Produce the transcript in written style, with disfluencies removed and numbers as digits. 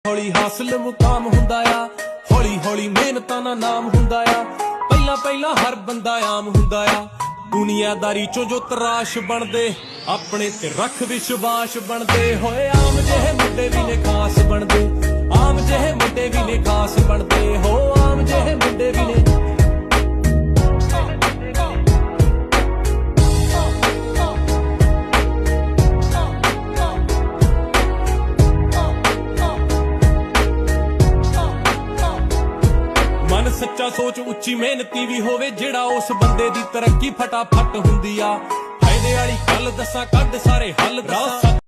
ਹੌਲੀ ਹਾਸਲ ਮੁਕਾਮ ਹੁੰਦਾ ਆ, ਹੌਲੀ ਹੌਲੀ ਮਿਹਨਤਾਂ ਦਾ ਨਾਮ ਹੁੰਦਾ ਆ। ਪਹਿਲਾਂ ਪਹਿਲਾਂ ਹਰ ਬੰਦਾ ਆਮ ਹੁੰਦਾ ਆ, ਦੁਨੀਆਦਾਰੀ ਚੋਂ ਜੋ ਤਰਾਸ਼ ਬਣਦੇ ਆਪਣੇ ਤੇ ਰੱਖ ਵਿਸ਼ਵਾਸ ਬਣਦੇ ਹੋਏ। ਆਮ ਜਿਹੇ ਮੁੰਡੇ ਵੀ ਨੇ ਖਾਸ ਬਣਦੇ, ਆਮ ਜਿਹੇ ਮੁੰਡੇ ਵੀ ਨੇ ਖਾਸ ਬਣਦੇ ਹੋ, ਆਮ ਜਿਹੇ ਮੁੰਡੇ ਵੀ ਨੇ। ਮਨ ਸੱਚਾ ਸੋਚ ਉੱਚੀ ਮਿਹਨਤੀ ਵੀ ਹੋਵੇ, ਜਿਹੜਾ ਉਸ ਬੰਦੇ ਦੀ ਤਰੱਕੀ ਫਟਾਫਟ ਹੁੰਦੀ ਆ। ਫਾਇਦੇ ਵਾਲੀ ਗੱਲ ਦੱਸਾਂ ਕੱਢ ਸਾਰੇ ਹੱਲ ਦੱਸਾਂ।